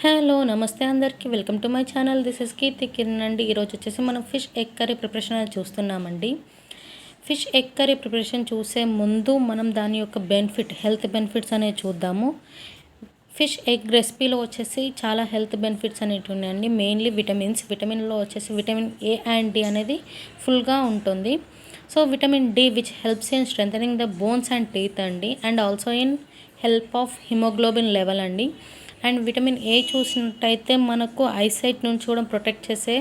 Hello నమస్తే అందరికీ welcome to my channel. This is Keerthi Kiran అండి. ఈరోజు వచ్చేసి మనం ఫిష్ ఎగ్ కర్రీ ప్రిపరేషన్ అనేది చూస్తున్నామండి. ఫిష్ ఎగ్ కర్రీ ప్రిపరేషన్ చూసే ముందు మనం దాని యొక్క హెల్త్ బెనిఫిట్స్ అనేవి చూద్దాము. ఫిష్ ఎగ్ రెసిపీలో వచ్చేసి చాలా హెల్త్ బెనిఫిట్స్ అనేవి ఉన్నాయండి. మెయిన్లీ విటమిన్లో వచ్చేసి విటమిన్ ఏ అండ్ డి అనేది ఫుల్గా ఉంటుంది. So vitamin D which helps in strengthening the bones and teeth అండి, and also in help of haemoglobin level అండి. అండ్ విటమిన్ ఏ చూసినట్టయితే మనకు ఐసైట్ నుంచి కూడా ప్రొటెక్ట్ చేసే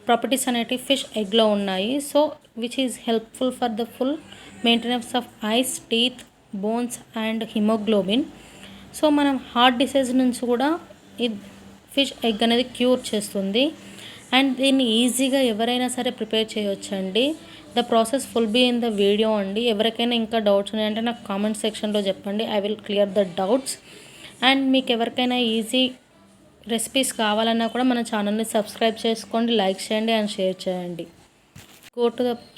ప్రాపర్టీస్ అనేటివి ఫిష్ ఎగ్లో ఉన్నాయి. So which is helpful for the full maintenance of eyes, teeth, bones and haemoglobin. So మనం హార్ట్ డిసీజ్ నుంచి కూడా ఈ ఫిష్ ఎగ్ అనేది క్యూర్ చేస్తుంది. అండ్ దీన్ని ఈజీగా ఎవరైనా సరే ప్రిపేర్ చేయొచ్చండి. The process full be in the video అండి. ఎవరికైనా ఇంకా డౌట్స్ ఉన్నాయంటే నాకు కామెంట్ సెక్షన్లో చెప్పండి. I will clear the doubts. And మీకు ఎవరికైనా ఈజీ రెసిపీస్ కావాలన్నా కూడా మన ఛానల్ని సబ్స్క్రైబ్ చేసుకోండి, లైక్ చేయండి అండ్ షేర్ చేయండి.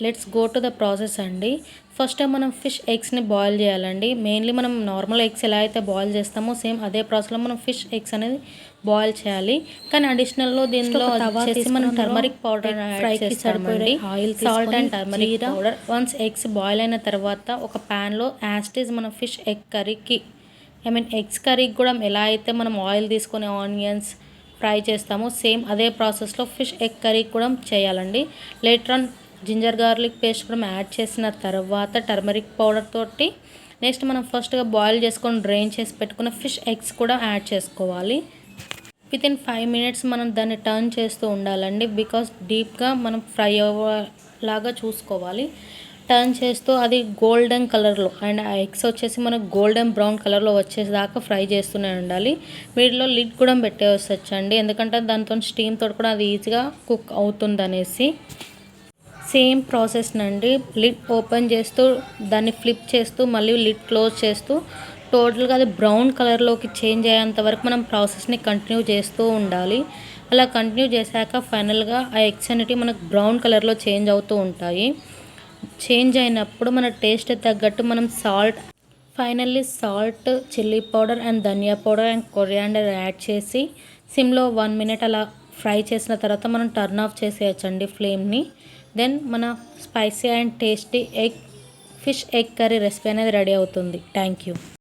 Let's go to the process అండి. ఫస్ట్ మనం ఫిష్ ఎగ్స్ని బాయిల్ చేయాలండి. మెయిన్లీ మనం నార్మల్ ఎగ్స్ ఎలా అయితే బాయిల్ చేస్తామో సేమ్ అదే ప్రాసెస్లో మనం ఫిష్ ఎగ్స్ అనేది బాయిల్ చేయాలి. కానీ అడిషనల్లో దీనిలో వచ్చేసి మనం టర్మరిక్ పౌడర్ ఫ్రై చేస్తామండి. Oil, salt and turmeric powder. Once eggs boil అయిన తర్వాత ఒక ప్యాన్లో యాస్టీజ్ మనం ఫిష్ ఎగ్ కర్రీకి ఎగ్స్ కర్రీకి కూడా ఎలా అయితే మనం ఆయిల్ తీసుకొని ఆనియన్స్ ఫ్రై చేస్తామో సేమ్ అదే ప్రాసెస్లో ఫిష్ ఎగ్ కర్రీ కూడా చేయాలండి. Later on ginger garlic paste కూడా యాడ్ చేసిన తర్వాత టర్మరిక్ పౌడర్ తోటి నెక్స్ట్ మనం ఫస్ట్గా బాయిల్ చేసుకొని డ్రైన్ చేసి పెట్టుకున్న ఫిష్ ఎగ్స్ కూడా యాడ్ చేసుకోవాలి. వితిన్ 5 minutes మనం దాన్ని టర్న్ చేస్తూ ఉండాలండి. బికాస్ డీప్గా మనం ఫ్రై అవ్వలాగా చూసుకోవాలి. టర్న్ చేస్తూ అది గోల్డెన్ కలర్లో అండ్ ఆ ఎగ్స్ వచ్చేసి మనకు గోల్డెన్ బ్రౌన్ కలర్లో వచ్చేదాకా ఫ్రై చేస్తూనే ఉండాలి. వీటిలో లిడ్ కూడా పెట్టేవచ్చండి, ఎందుకంటే దాంతో స్టీమ్ తోటి కూడా అది ఈజీగా కుక్ అవుతుంది అనేసి. సేమ్ ప్రాసెస్ నండి. లిడ్ ఓపెన్ చేస్తూ దాన్ని ఫ్లిప్ చేస్తూ మళ్ళీ లిడ్ క్లోజ్ చేస్తూ టోటల్గా అది బ్రౌన్ కలర్లోకి చేంజ్ అయ్యేంత వరకు మనం ప్రాసెస్ని కంటిన్యూ చేస్తూ ఉండాలి. అలా కంటిన్యూ చేశాక ఫైనల్గా ఆ ఎగ్స్ అనేటివి మనకు బ్రౌన్ కలర్లో చేంజ్ అవుతూ ఉంటాయి. చేంజ్ అయినప్పుడు మన టేస్ట్ తగ్గట్టు మనం finally salt, chilli powder and dhania powder and coriander add చేసి సిమ్లో 1 minute అలా ఫ్రై చేసిన తర్వాత మనం టర్న్ ఆఫ్ చేసేయచ్చండి ఫ్లేమ్ని. దెన్ మన spicy and tasty fish egg curry recipe అనేది రెడీ అవుతుంది. Thank you.